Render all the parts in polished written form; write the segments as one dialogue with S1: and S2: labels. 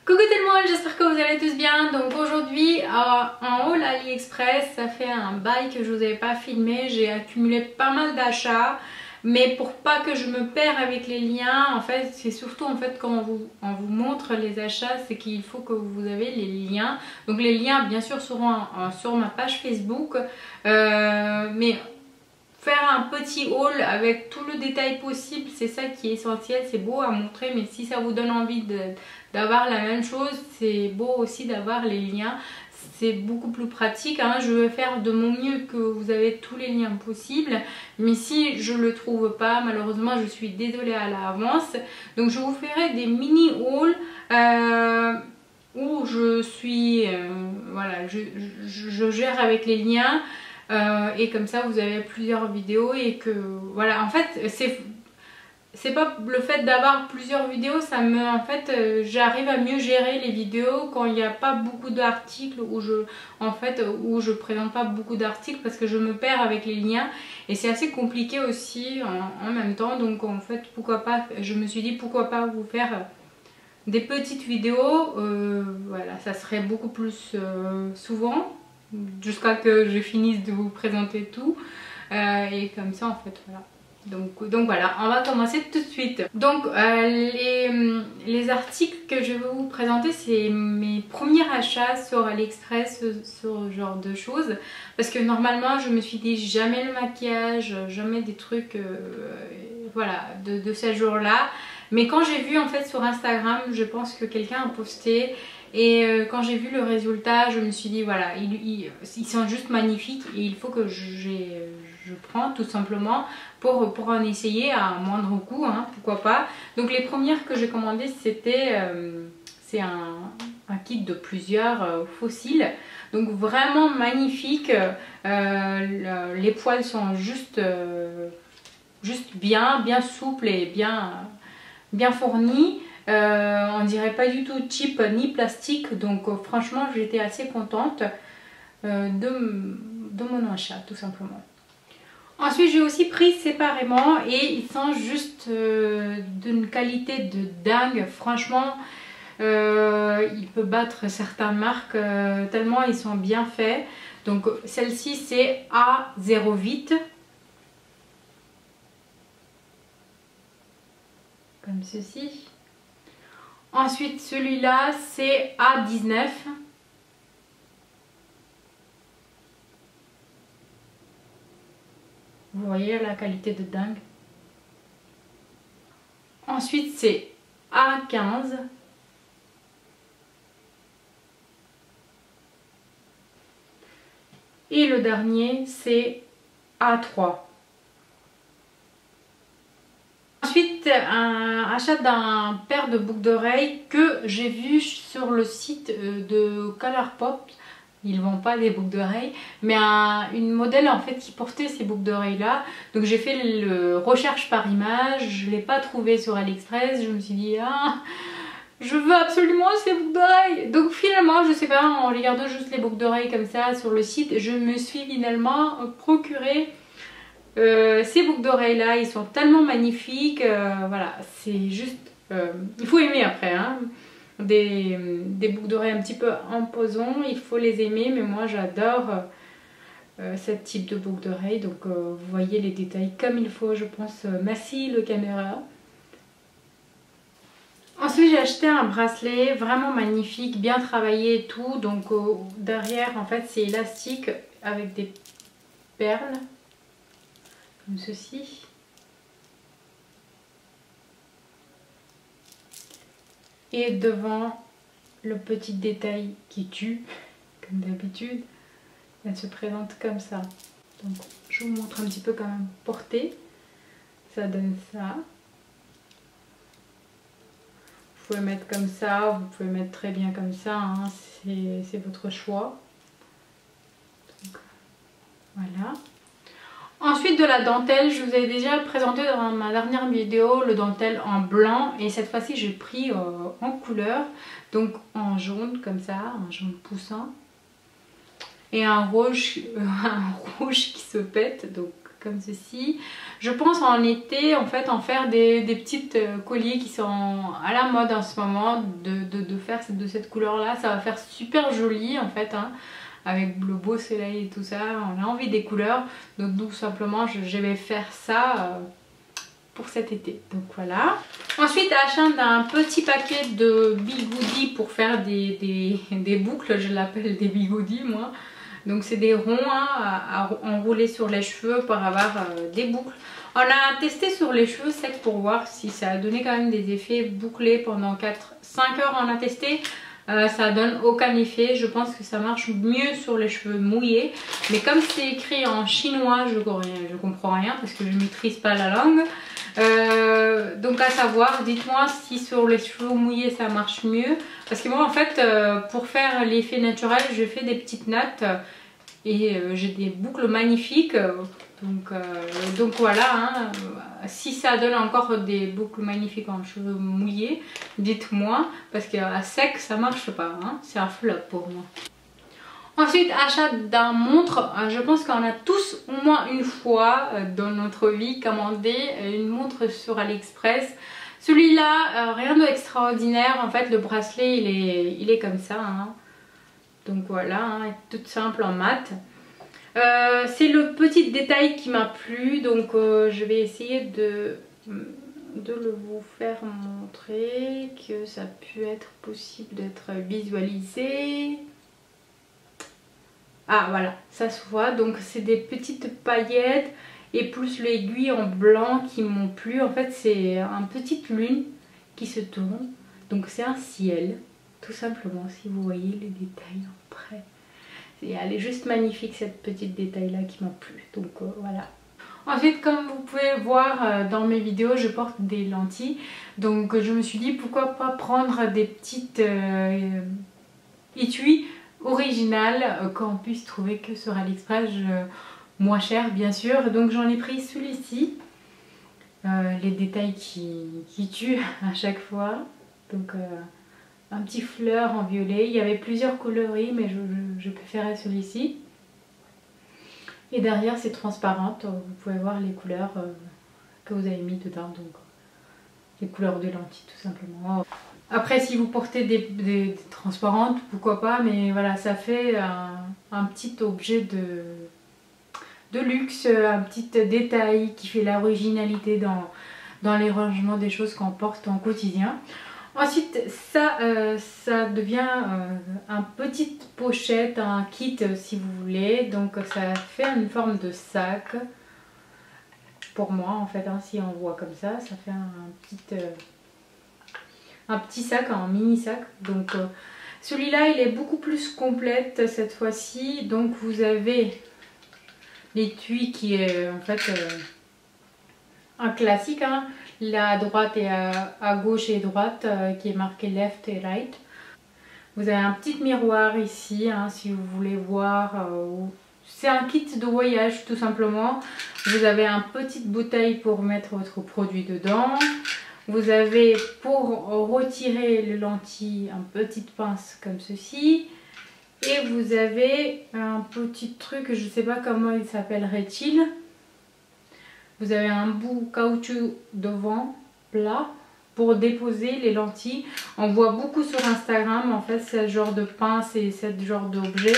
S1: Coucou tout le monde, j'espère que vous allez tous bien. Donc aujourd'hui en haul AliExpress, ça fait un bail que je vous avais pas filmé. J'ai accumulé pas mal d'achats, mais pour pas que je me perde avec les liens, en fait c'est surtout en fait quand on vous montre les achats, c'est qu'il faut que vous avez les liens. Donc les liens bien sûr seront sur ma page Facebook, mais faire un petit haul avec tout le détail possible, c'est ça qui est essentiel. C'est beau à montrer, mais si ça vous donne envie d'avoir la même chose, c'est beau aussi d'avoir les liens. C'est beaucoup plus pratique, hein. Je vais faire de mon mieux que vous avez tous les liens possibles, mais si je le trouve pas, malheureusement je suis désolée à l'avance. Donc je vous ferai des mini hauls où je suis voilà, je gère avec les liens. Et comme ça vous avez plusieurs vidéos et que voilà, en fait c'est pas le fait d'avoir plusieurs vidéos, ça me en fait j'arrive à mieux gérer les vidéos quand il n'y a pas beaucoup d'articles, où je présente pas beaucoup d'articles parce que je me perds avec les liens et c'est assez compliqué aussi en même temps. Donc en fait pourquoi pas, je me suis dit pourquoi pas vous faire des petites vidéos, voilà, ça serait beaucoup plus souvent, jusqu'à que je finisse de vous présenter tout, et comme ça en fait voilà. Donc voilà, on va commencer tout de suite. Donc les articles que je vais vous présenter, c'est mes premiers achats sur AliExpress, sur ce genre de choses, parce que normalement je me suis dit jamais le maquillage, jamais des trucs voilà de ce jour là. Mais quand j'ai vu en fait sur Instagram, je pense que quelqu'un a posté, et quand j'ai vu le résultat, je me suis dit voilà, ils sont juste magnifiques et il faut que je prends tout simplement pour en essayer à moindre coût, hein, pourquoi pas. Donc les premières que j'ai commandées, c'est un kit de plusieurs fossiles. Donc vraiment magnifique, les poils sont juste bien souples et bien fournis. On dirait pas du tout cheap ni plastique, donc franchement j'étais assez contente de mon achat tout simplement. Ensuite j'ai aussi pris séparément et ils sont juste d'une qualité de dingue, franchement il peut battre certaines marques tellement ils sont bien faits. Donc celle-ci c'est A08, comme ceci. Ensuite celui-là c'est A19. Vous voyez la qualité de dingue. Ensuite c'est A15. Et le dernier c'est A3. Ensuite, un achat d'un paire de boucles d'oreilles que j'ai vu sur le site de Colourpop. Ils ne vendent pas des boucles d'oreilles, mais une modèle en fait qui portait ces boucles d'oreilles là. Donc j'ai fait le recherche par image, je ne l'ai pas trouvé sur AliExpress. Je me suis dit ah, je veux absolument ces boucles d'oreilles. Donc finalement, je sais pas, en regardant juste les boucles d'oreilles comme ça sur le site, je me suis finalement procuré ces boucles d'oreilles là. Ils sont tellement magnifiques, voilà, c'est juste il faut aimer après, hein. Des boucles d'oreilles un petit peu imposants, il faut les aimer, mais moi j'adore ce type de boucles d'oreilles. Donc vous voyez les détails comme il faut, je pense. Merci le caméra. Ensuite j'ai acheté un bracelet vraiment magnifique, bien travaillé et tout. Donc derrière en fait c'est élastique avec des perles comme ceci. Et devant, le petit détail qui tue, comme d'habitude, elle se présente comme ça. Donc je vous montre un petit peu quand même porté. Ça donne ça. Vous pouvez mettre comme ça, vous pouvez mettre très bien comme ça, hein, c'est votre choix. Donc, voilà. Ensuite de la dentelle, je vous ai déjà présenté dans ma dernière vidéo le dentelle en blanc, et cette fois-ci j'ai pris en couleur, donc en jaune comme ça, un jaune poussant, et un rouge qui se pète, donc comme ceci. Je pense en été en fait en faire des petites colliers qui sont à la mode en ce moment, de faire de cette couleur là. Ça va faire super joli en fait hein, avec le beau soleil et tout ça. On a envie des couleurs, donc tout simplement je vais faire ça pour cet été. Donc voilà. Ensuite achat d'un petit paquet de bigoudis pour faire des boucles. Je l'appelle des bigoudis moi. Donc c'est des ronds hein, à enrouler sur les cheveux pour avoir des boucles. On a testé sur les cheveux secs pour voir si ça a donné quand même des effets bouclés pendant 4-5 heures. On a testé, ça donne aucun effet. Je pense que ça marche mieux sur les cheveux mouillés. Mais comme c'est écrit en chinois, je comprends rien parce que je ne maîtrise pas la langue. Donc à savoir, dites-moi si sur les cheveux mouillés ça marche mieux. Parce que moi en fait pour faire l'effet naturel je fais des petites nattes et j'ai des boucles magnifiques. Donc voilà, hein, si ça donne encore des boucles magnifiques en cheveux mouillés, dites-moi. Parce qu'à sec ça marche pas, hein, c'est un flop pour moi. Ensuite, achat d'un montre. Je pense qu'on a tous au moins une fois dans notre vie commandé une montre sur AliExpress. Celui-là, rien d'extraordinaire. En fait, le bracelet, il est comme ça. Hein. Donc voilà, hein, tout simple en mat. C'est le petit détail qui m'a plu. Donc je vais essayer de le vous faire montrer que ça peut être possible d'être visualisé. Ah voilà, ça se voit, donc c'est des petites paillettes et plus l'aiguille en blanc qui m'ont plu. En fait c'est une petite lune qui se tourne, donc c'est un ciel, tout simplement, si vous voyez les détails en près. Elle est juste magnifique cette petite détail là qui m'a plu, donc voilà. Ensuite, comme vous pouvez voir dans mes vidéos, je porte des lentilles, donc je me suis dit pourquoi pas prendre des petites étuis original qu'on puisse trouver que sur AliExpress, moins cher bien sûr. Donc j'en ai pris celui-ci, les détails qui tuent à chaque fois. Donc un petit fleur en violet, il y avait plusieurs coloris mais je préférais celui-ci. Et derrière c'est transparente, vous pouvez voir les couleurs que vous avez mis dedans, donc les couleurs de lentilles tout simplement. Après si vous portez des transparentes, pourquoi pas, mais voilà, ça fait un petit objet de luxe, un petit détail qui fait l'originalité dans les rangements des choses qu'on porte en quotidien. Ensuite ça devient une petite pochette, un kit si vous voulez, donc ça fait une forme de sac. Pour moi en fait, hein, si on voit comme ça fait un petit sac, un mini sac. Donc celui-là il est beaucoup plus complète cette fois-ci. Donc vous avez l'étui qui est en fait un classique, hein. Là à droite et à gauche et droite qui est marqué left et right. Vous avez un petit miroir ici, hein, si vous voulez voir. C'est un kit de voyage tout simplement. Vous avez une petite bouteille pour mettre votre produit dedans. Vous avez pour retirer les lentilles une petite pince comme ceci. Et vous avez un petit truc, je ne sais pas comment il s'appellerait-il. Vous avez un bout caoutchouc devant plat pour déposer les lentilles. On voit beaucoup sur Instagram en fait ce genre de pince et ce genre d'objet.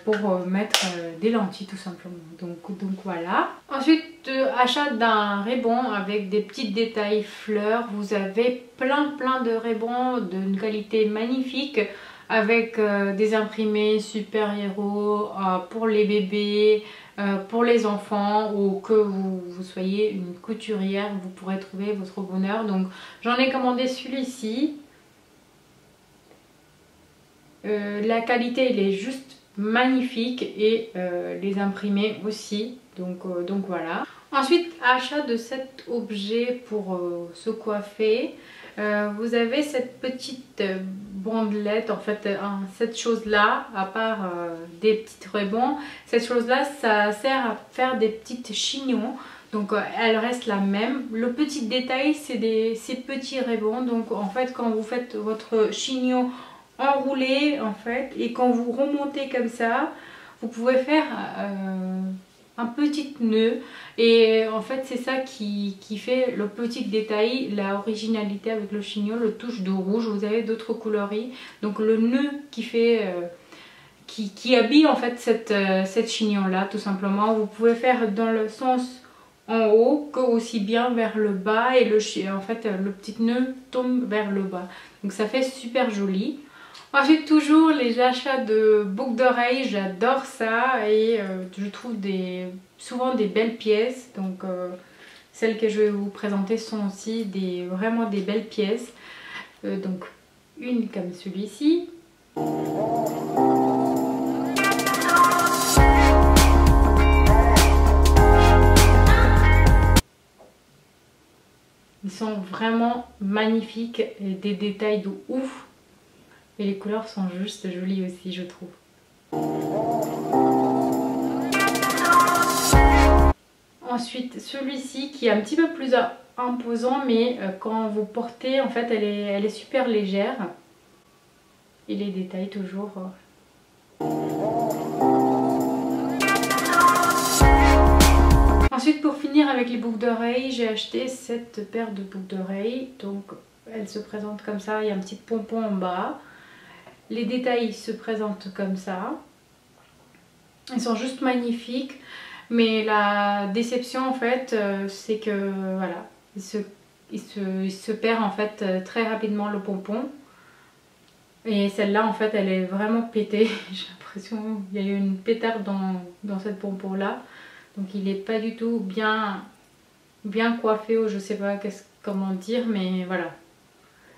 S1: Pour mettre des lentilles tout simplement, donc voilà. Ensuite achat d'un ruban avec des petits détails fleurs. Vous avez plein de rubans d'une qualité magnifique avec des imprimés super-héros pour les bébés, pour les enfants, ou que vous soyez une couturière, vous pourrez trouver votre bonheur. Donc j'en ai commandé celui-ci. La qualité elle est juste magnifique et les imprimés aussi, donc voilà. Ensuite achat de cet objet pour se coiffer. Vous avez cette petite bandelette, en fait cette chose là, à part des petits rubans, cette chose là ça sert à faire des petites chignons. Donc elle reste la même. Le petit détail c'est ces petits rubans. Donc en fait quand vous faites votre chignon enroulé en fait et quand vous remontez comme ça, vous pouvez faire un petit nœud. Et en fait c'est ça qui fait le petit détail, la originalité avec le chignon, le touche de rouge. Vous avez d'autres coloris, donc le nœud qui fait qui habille en fait cette chignon là tout simplement. Vous pouvez faire dans le sens en haut que aussi bien vers le bas, et en fait le petit nœud tombe vers le bas, donc ça fait super joli. Ensuite toujours les achats de boucles d'oreilles, j'adore ça, et je trouve souvent des belles pièces, donc celles que je vais vous présenter sont aussi vraiment des belles pièces. Donc une comme celui-ci. Ils sont vraiment magnifiques, et des détails de ouf. Et les couleurs sont juste jolies aussi, je trouve. Ensuite, celui-ci qui est un petit peu plus imposant, mais quand vous portez, en fait, elle est super légère. Et les détails toujours. Ensuite, pour finir avec les boucles d'oreilles, j'ai acheté cette paire de boucles d'oreilles. Donc, elle se présente comme ça, il y a un petit pompon en bas. Les détails se présentent comme ça. Ils sont juste magnifiques. Mais la déception en fait, c'est que voilà, il se perd en fait très rapidement le pompon. Et celle-là en fait, elle est vraiment pétée. J'ai l'impression qu'il y a eu une pétarde dans cette pompon là. Donc il n'est pas du tout bien coiffé, ou je sais pas comment dire, mais voilà.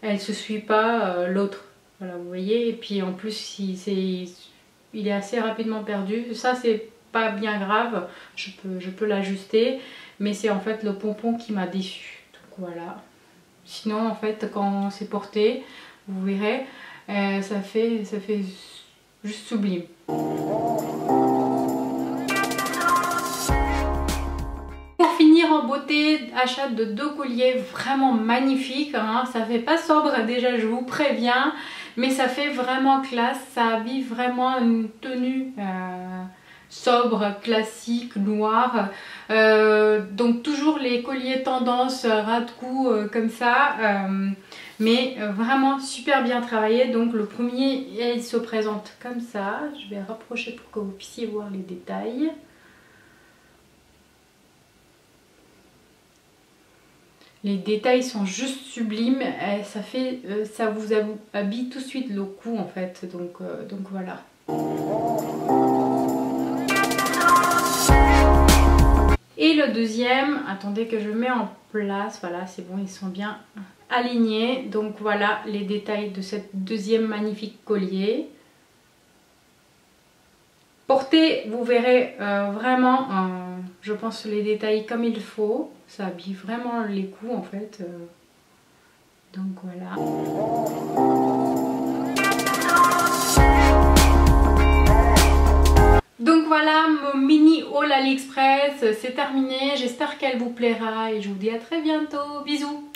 S1: Elle se suit pas l'autre. Voilà, vous voyez. Et puis en plus, il est assez rapidement perdu. Ça c'est pas bien grave, je peux l'ajuster, mais c'est en fait le pompon qui m'a déçu. Donc voilà. Sinon en fait quand c'est porté, vous verrez, ça fait juste sublime. Pour finir en beauté, achat de 2 colliers vraiment magnifiques, hein. Ça fait pas sobre déjà, je vous préviens, mais ça fait vraiment classe, ça habille vraiment une tenue sobre, classique, noir. Donc toujours les colliers tendance ras de cou comme ça, mais vraiment super bien travaillé. Donc le premier, il se présente comme ça. Je vais rapprocher pour que vous puissiez voir les détails. Les détails sont juste sublimes, ça vous habille tout de suite le cou en fait, donc voilà. Et le deuxième, attendez que je mets en place, voilà c'est bon, ils sont bien alignés. Donc voilà les détails de cette deuxième magnifique collier. Porté, vous verrez vraiment, je pense, les détails comme il faut. Ça habille vraiment les coups en fait. Donc voilà. Donc voilà, mon mini haul AliExpress, c'est terminé. J'espère qu'elle vous plaira et je vous dis à très bientôt. Bisous!